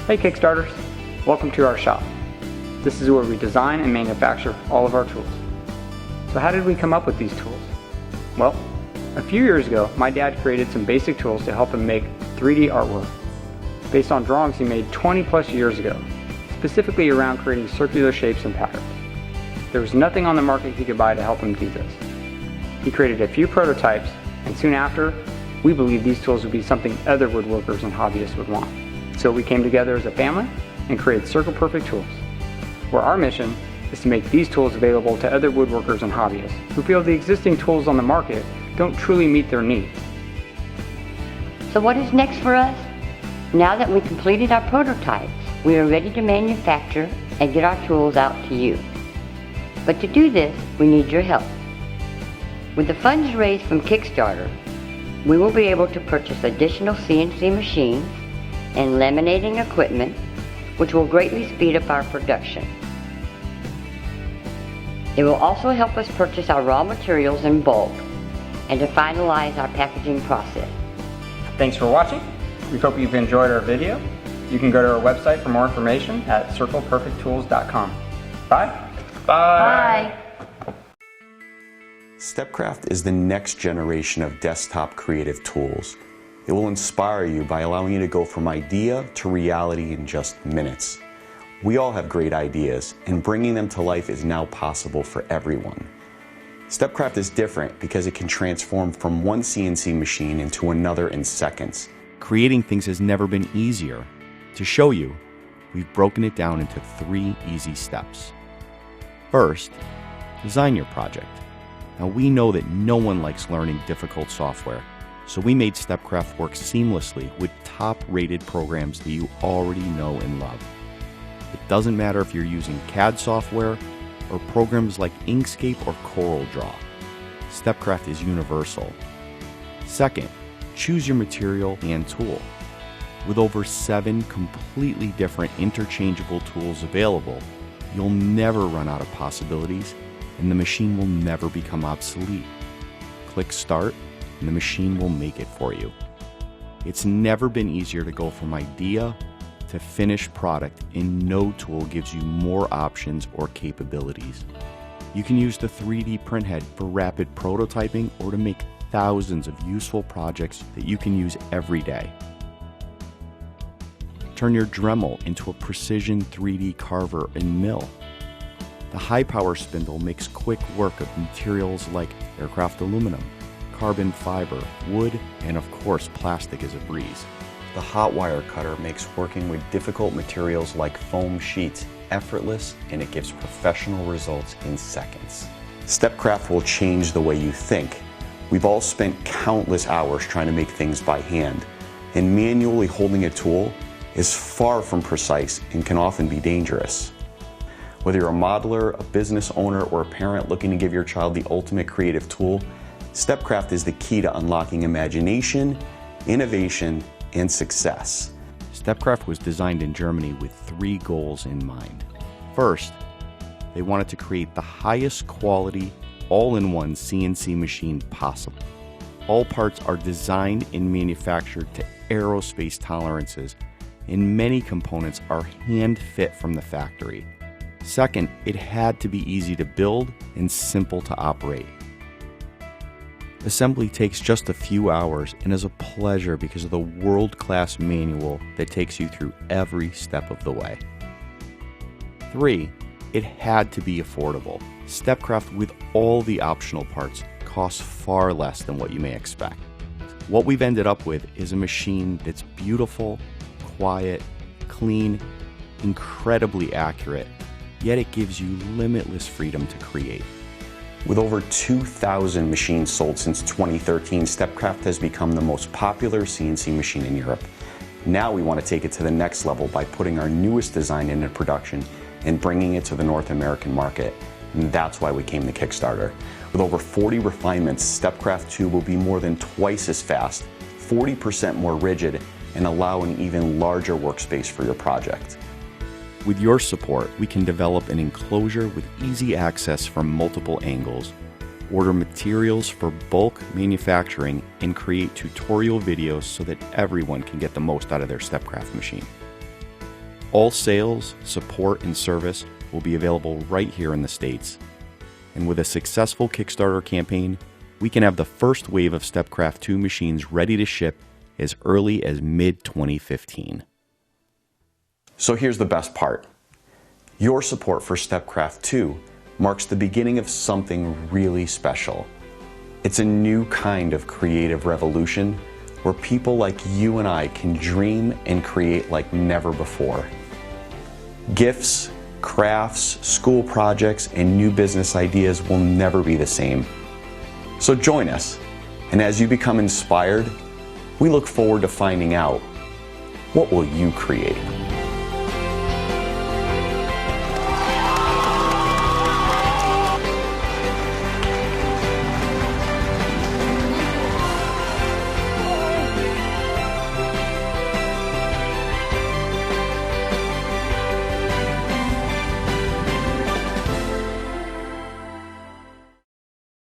Hey Kickstarters, welcome to our shop. This is where we design and manufacture all of our tools. So how did we come up with these tools? Well, a few years ago, my dad created some basic tools to help him make 3D artwork based on drawings he made 20 plus years ago, specifically around creating circular shapes and patterns. There was nothing on the market he could buy to help him do this. He created a few prototypes, and soon after, we believed these tools would be something other woodworkers and hobbyists would want. So we came together as a family and created Circle Perfect Tools, where our mission is to make these tools available to other woodworkers and hobbyists who feel the existing tools on the market don't truly meet their needs. So what is next for us? Now that we completed our prototypes, we are ready to manufacture and get our tools out to you. But to do this, we need your help. With the funds raised from Kickstarter, we will be able to purchase additional CNC machines and laminating equipment, which will greatly speed up our production. It will also help us purchase our raw materials in bulk and to finalize our packaging process. Thanks for watching. We hope you've enjoyed our video. You can go to our website for more information at circleperfecttools.com. Bye. Bye. Stepcraft is the next generation of desktop creative tools. It will inspire you by allowing you to go from idea to reality in just minutes. We all have great ideas, and bringing them to life is now possible for everyone. Stepcraft is different because it can transform from one CNC machine into another in seconds. Creating things has never been easier. To show you, we've broken it down into 3 easy steps. First, design your project. Now we know that no one likes learning difficult software, so we made Stepcraft work seamlessly with top-rated programs that you already know and love. It doesn't matter if you're using CAD software or programs like Inkscape or CorelDRAW. Stepcraft is universal. Second, choose your material and tool. With over 7 completely different interchangeable tools available, you'll never run out of possibilities, and the machine will never become obsolete. Click Start, and the machine will make it for you. It's never been easier to go from idea to finished product, and no tool gives you more options or capabilities. You can use the 3D printhead for rapid prototyping or to make thousands of useful projects that you can use every day. Turn your Dremel into a precision 3D carver and mill. The high-power spindle makes quick work of materials like aircraft aluminum, carbon fiber, wood, and of course plastic is a breeze. The hot wire cutter makes working with difficult materials like foam sheets effortless, and it gives professional results in seconds. Stepcraft will change the way you think. We've all spent countless hours trying to make things by hand, and manually holding a tool is far from precise and can often be dangerous. Whether you're a modeler, a business owner, or a parent looking to give your child the ultimate creative tool, Stepcraft is the key to unlocking imagination, innovation, and success. Stepcraft was designed in Germany with 3 goals in mind. First, they wanted to create the highest quality, all-in-one CNC machine possible. All parts are designed and manufactured to aerospace tolerances, and many components are hand-fit from the factory. Second, it had to be easy to build and simple to operate. Assembly takes just a few hours and is a pleasure because of the world-class manual that takes you through every step of the way. 3, it had to be affordable. Stepcraft with all the optional parts costs far less than what you may expect. What we've ended up with is a machine that's beautiful, quiet, clean, incredibly accurate, yet it gives you limitless freedom to create. With over 2,000 machines sold since 2013, Stepcraft has become the most popular CNC machine in Europe. Now we want to take it to the next level by putting our newest design into production and bringing it to the North American market. And that's why we came to Kickstarter. With over 40 refinements, Stepcraft 2 will be more than twice as fast, 40% more rigid, and allow an even larger workspace for your project. With your support, we can develop an enclosure with easy access from multiple angles, order materials for bulk manufacturing, and create tutorial videos so that everyone can get the most out of their Stepcraft machine. All sales, support, and service will be available right here in the States. And with a successful Kickstarter campaign, we can have the first wave of Stepcraft 2 machines ready to ship as early as mid-2015. So here's the best part. Your support for Stepcraft 2 marks the beginning of something really special. It's a new kind of creative revolution where people like you and I can dream and create like never before. Gifts, crafts, school projects, and new business ideas will never be the same. So join us, and as you become inspired, we look forward to finding out, what will you create?